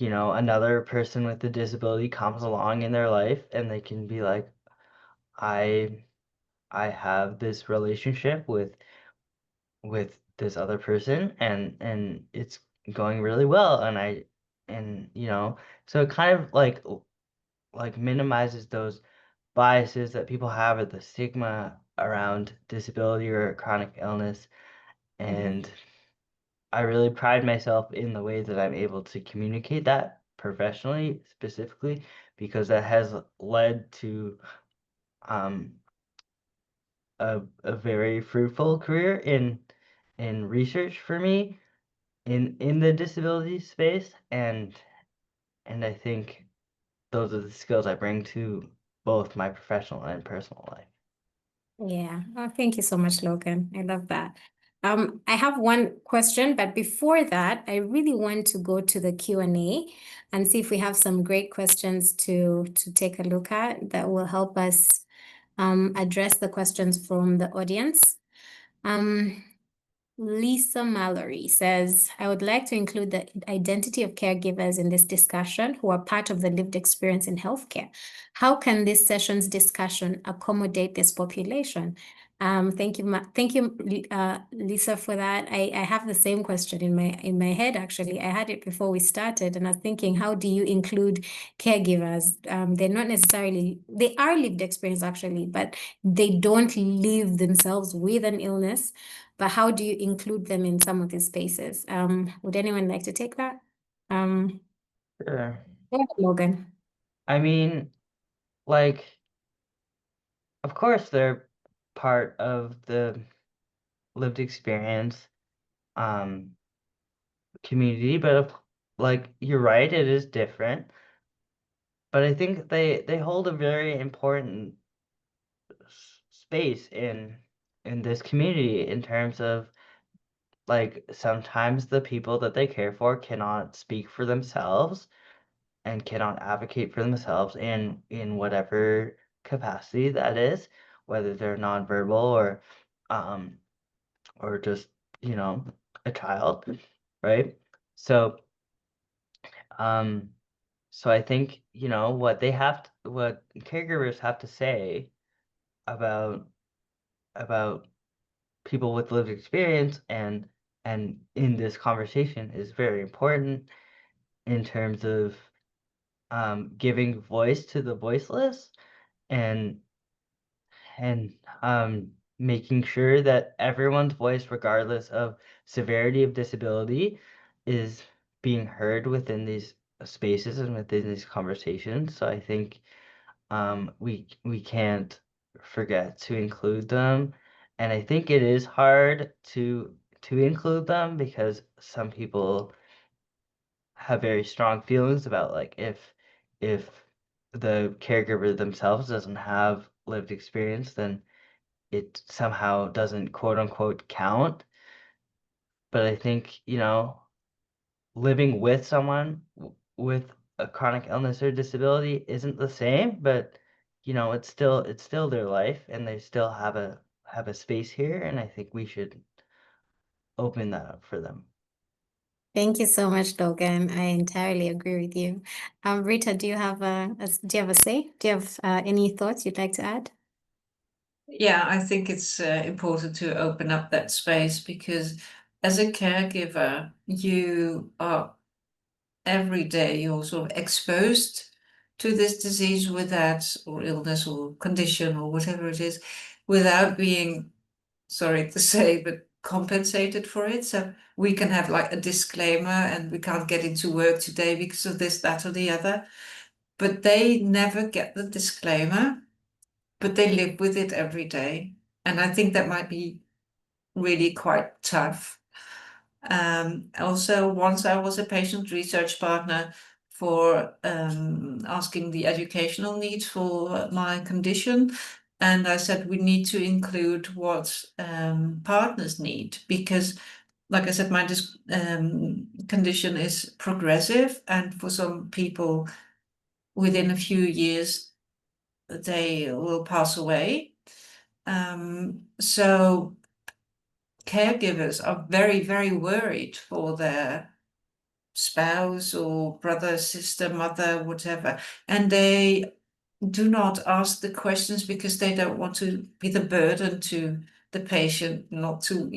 another person with a disability comes along in their life, and they can be like, I have this relationship with this other person, and it's going really well, and so it kind of like minimizes those biases that people have, at the stigma around disability or chronic illness. And I really pride myself in the way that I'm able to communicate that professionally, specifically, because that has led to um, a very fruitful career in research for me in the disability space, and I think those are the skills I bring to both my professional and personal life. Yeah. Oh, thank you so much, Logan. I love that. I have one question, but before that, I really want to go to the Q&A and see if we have some great questions to take a look at that will help us address the questions from the audience. Lisa Mallory says, I would like to include the identity of caregivers in this discussion who are part of the lived experience in healthcare. How can this session's discussion accommodate this population? Thank you, Lisa, for that. I have the same question in my head, actually. I had it before we started, and I was thinking, how do you include caregivers? They're not necessarily, they are lived experience, actually, but they don't live themselves with an illness. But how do you include them in some of these spaces? Would anyone like to take that? Sure. Yeah, Logan. I mean, like, of course they're part of the lived experience community, but like, you're right, it is different. But I think they hold a very important space in this community, in terms of, like, sometimes the people that they care for cannot speak for themselves and cannot advocate for themselves in whatever capacity that is, whether they're nonverbal or just a child, right? So so I think what caregivers have to say about people with lived experience and in this conversation is very important, in terms of giving voice to the voiceless, and making sure that everyone's voice, regardless of severity of disability, is being heard within these spaces and within these conversations. So I think we can't forget to include them. And I think it is hard to include them because some people have very strong feelings about like if the caregiver themselves doesn't have lived experience, then it somehow doesn't quote unquote count. But I think, living with someone with a chronic illness or disability isn't the same, but it's still their life and they still have a space here, and I think we should open that up for them. Thank you so much, Logan. I entirely agree with you. Rita, do you have a say? Do you have any thoughts you'd like to add? Yeah, I think it's important to open up that space because as a caregiver, you are every day you're sort of exposed to this disease or illness or condition or whatever it is, without being, sorry to say, but compensated for it. So we can have like a disclaimer and we can't get into work today because of this, that, or the other. But they never get the disclaimer, but they live with it every day. And I think that might be really quite tough. Also, once I was a patient research partner for asking the educational needs for my condition. And I said, we need to include what partners need, because like I said, my condition is progressive, and for some people within a few years, they will pass away. So caregivers are very, very worried for their spouse or brother, sister, mother, whatever. And they do not ask the questions because they don't want to be the burden to the patient, not to,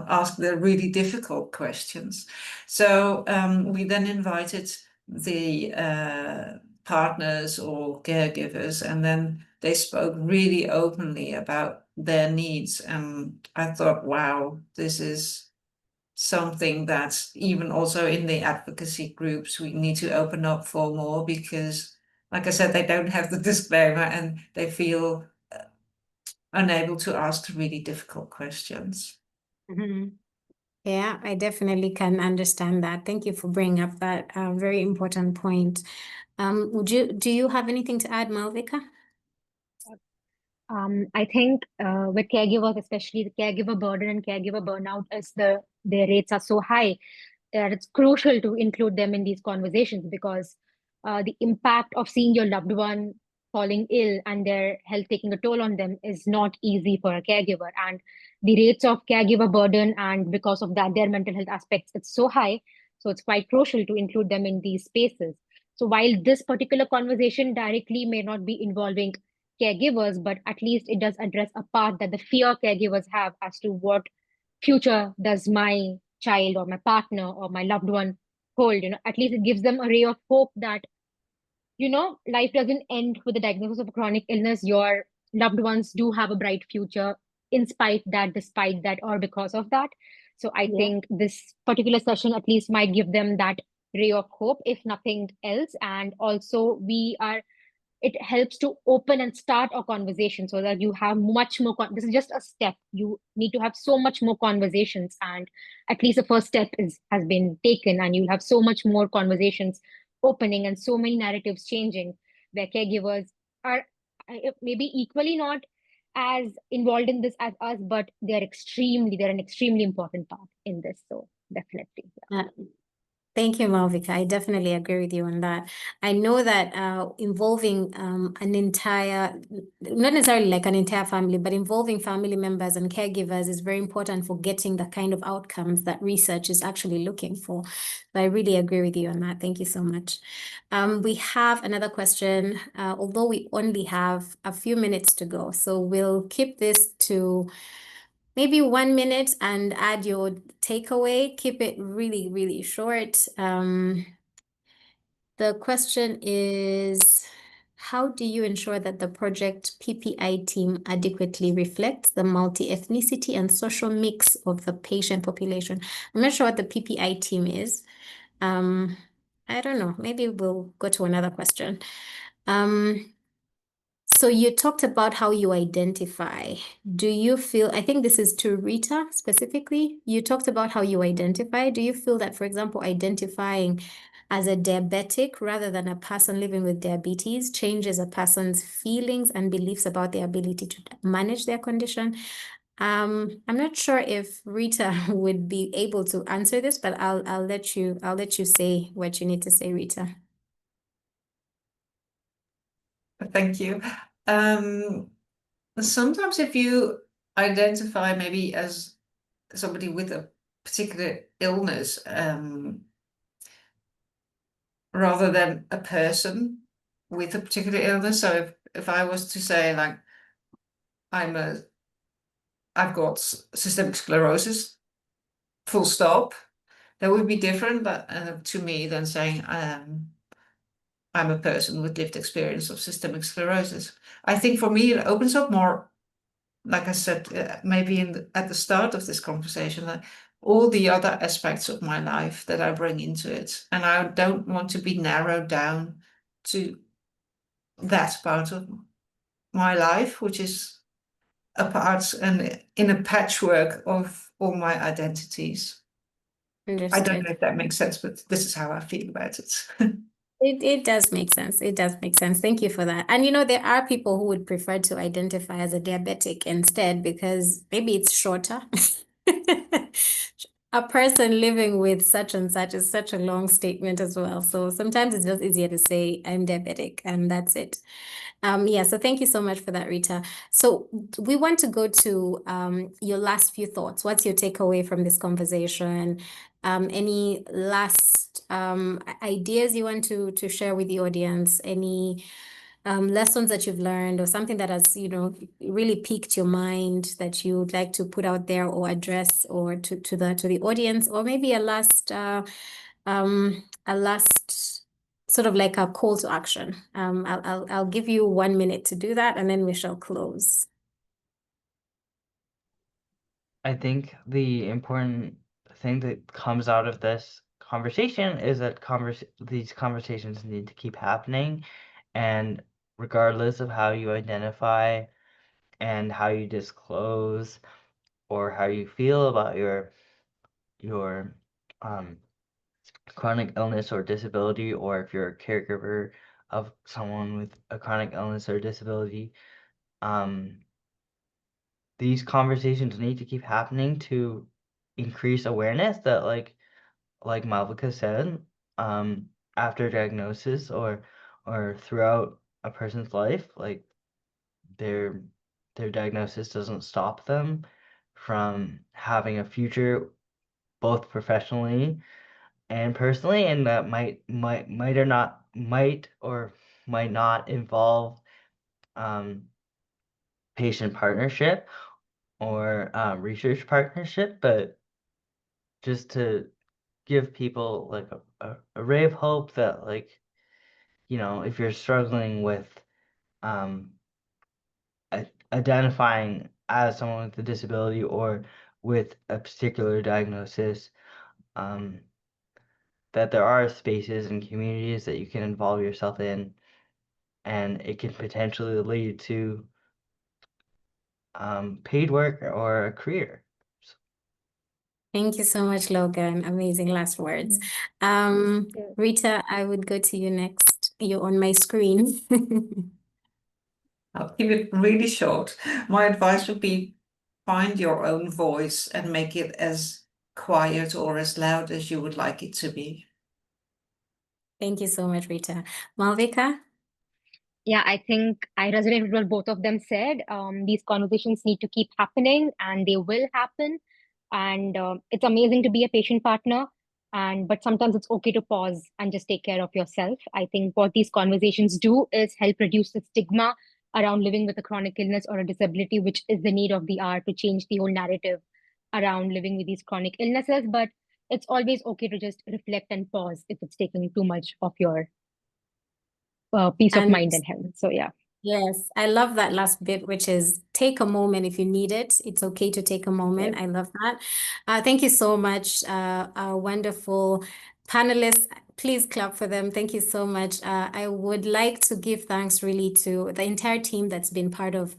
ask the really difficult questions. So we then invited the partners or caregivers, and then they spoke really openly about their needs. And I thought, wow, this is something that even also in the advocacy groups we need to open up for more, because like I said, they don't have the disclaimer and they feel unable to ask really difficult questions. Mm-hmm. Yeah, I definitely can understand that. Thank you for bringing up that very important point. Do you have anything to add, Maalvika? I think with caregivers, especially the caregiver burden and caregiver burnout, their rates are so high that it's crucial to include them in these conversations, because the impact of seeing your loved one falling ill and their health taking a toll on them is not easy for a caregiver. And the rates of caregiver burden, and because of that, their mental health aspects, it's so high. So it's quite crucial to include them in these spaces. So while this particular conversation directly may not be involving caregivers, but at least it does address a part that the fear caregivers have as to what future does my child or my partner or my loved one hold. At least it gives them a ray of hope that life doesn't end with the diagnosis of a chronic illness. Your loved ones do have a bright future in spite that, despite that, or because of that. So I think this particular session at least might give them that ray of hope, if nothing else. And also it helps to open and start a conversation so that you have much more. This is just a step. You need to have so much more conversations, and at least the first step has been taken, and you'll have so much more conversations opening and so many narratives changing, where caregivers are maybe equally not as involved in this as us, but they're an extremely important part in this. So definitely. Yeah. Thank you, Maalvika. I definitely agree with you on that. I know that involving an entire, not necessarily like an entire family, but involving family members and caregivers is very important for getting the kind of outcomes that research is actually looking for. So I really agree with you on that. Thank you so much. We have another question, although we only have a few minutes to go. So we'll keep this to maybe 1 minute and add your takeaway. Keep it really, really short. The question is, how do you ensure that the project PPI team adequately reflects the multi-ethnicity and social mix of the patient population? I'm not sure what the PPI team is. I don't know. Maybe we'll go to another question. So you talked about how you identify. Do you feel, I think this is to Rita specifically, you talked about how you identify. Do you feel that, for example, identifying as a diabetic rather than a person living with diabetes changes a person's feelings and beliefs about their ability to manage their condition? I'm not sure if Rita would be able to answer this, but I'll let you say what you need to say, Rita. Thank you. Sometimes if you identify maybe as somebody with a particular illness, rather than a person with a particular illness. So if I was to say like, I've got systemic sclerosis, full stop, that would be different to me than saying I'm a person with lived experience of systemic sclerosis. I think for me it opens up more, like I said, maybe at the start of this conversation, like all the other aspects of my life that I bring into it. And I don't want to be narrowed down to that part of my life, which is a part and in a patchwork of all my identities. I don't know if that makes sense, but this is how I feel about it. It does make sense. It does make sense. Thank you for that. And there are people who would prefer to identify as a diabetic instead because maybe it's shorter. A person living with such and such is such a long statement as well. So sometimes it's just easier to say I'm diabetic and that's it. So thank you so much for that, Rita. So we want to go to your last few thoughts. What's your takeaway from this conversation? Any last ideas you want to share with the audience? Any lessons that you've learned or something that has, really piqued your mind that you would like to put out there or address or to the audience, or maybe a last sort of like a call to action. I'll give you 1 minute to do that and then we shall close. I think the important thing that comes out of this conversation is that these conversations need to keep happening, and regardless of how you identify and how you disclose or how you feel about your chronic illness or disability, or if you're a caregiver of someone with a chronic illness or disability, these conversations need to keep happening to increase awareness that like Maalvika said, after diagnosis or throughout a person's life, like their diagnosis doesn't stop them from having a future both professionally and personally, and that might not involve patient partnership or research partnership, but just to give people like a ray of hope that, like, if you're struggling with identifying as someone with a disability or with a particular diagnosis, that there are spaces and communities that you can involve yourself in, and it can potentially lead to paid work or a career. Thank you so much, Logan. Amazing last words. Rita, I would go to you next. You're on my screen. I'll keep it really short. My advice would be find your own voice and make it as quiet or as loud as you would like it to be. Thank you so much, Rita. Maalvika? Yeah, I think I resonate with what both of them said. These conversations need to keep happening and they will happen. And it's amazing to be a patient partner. But sometimes it's okay to pause and just take care of yourself. I think what these conversations do is help reduce the stigma around living with a chronic illness or a disability, which is the need of the hour to change the whole narrative around living with these chronic illnesses. But it's always okay to just reflect and pause if it's taking too much of your peace of And- mind and health. So yeah. Yes, I love that last bit, which is take a moment if you need it. It's okay to take a moment. I love that. Thank you so much, our wonderful panelists. Please clap for them. Thank you so much. I would like to give thanks really to the entire team that's been part of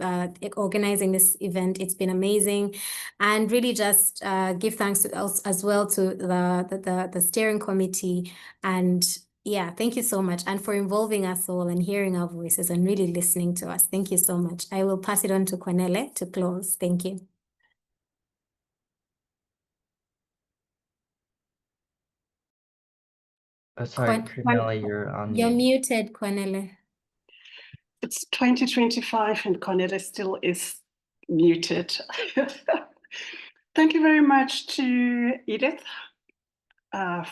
organizing this event. It's been amazing. And really just give thanks to us as well to the steering committee. And yeah, thank you so much. And for involving us all and hearing our voices and really listening to us. Thank you so much. I will pass it on to Cornele to close. Thank you. Sorry, Prunella, you're on You're mute. muted, Cornele. It's 2025 and Cornele still is muted. Thank you very much to Edith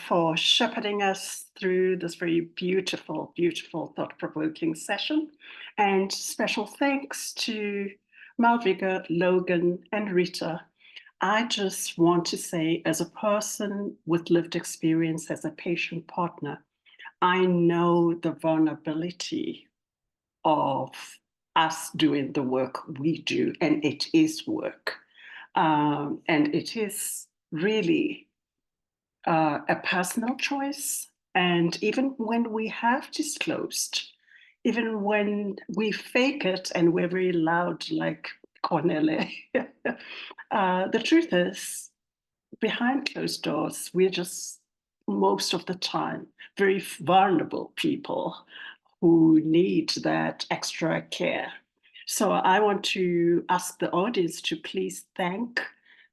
for shepherding us through this very beautiful, beautiful, thought-provoking session. And special thanks to Maalvika, Logan, and Rita. I just want to say, as a person with lived experience as a patient partner, I know the vulnerability of us doing the work we do, and it is work. And it is really a personal choice. And even when we have disclosed, even when we fake it and we're very loud like Cornele, the truth is, behind closed doors, we're just most of the time very vulnerable people who need that extra care. So I want to ask the audience to please thank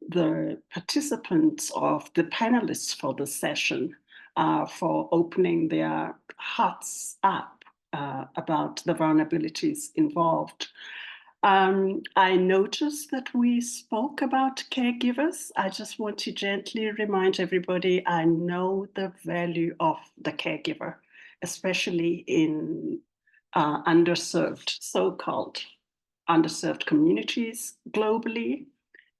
the participants of the panelists for the session for opening their hearts up about the vulnerabilities involved. I noticed that we spoke about caregivers. I just want to gently remind everybody, I know the value of the caregiver, especially in underserved, so-called underserved communities globally,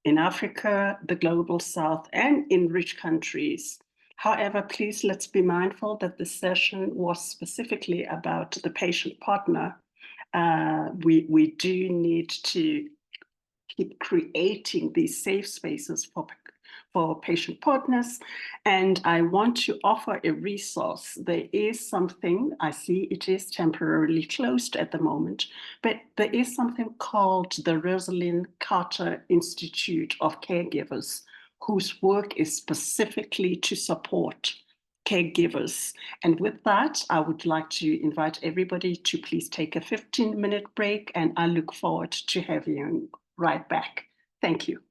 in Africa, the global South, and in rich countries. However, please let's be mindful that the session was specifically about the patient partner. We do need to keep creating these safe spaces for patient partners. And I want to offer a resource. There is something, I see it is temporarily closed at the moment, but there is something called the Rosalind Carter Institute of Caregivers, whose work is specifically to support caregivers. And with that, I would like to invite everybody to please take a 15-minute break, and I look forward to having you right back. Thank you.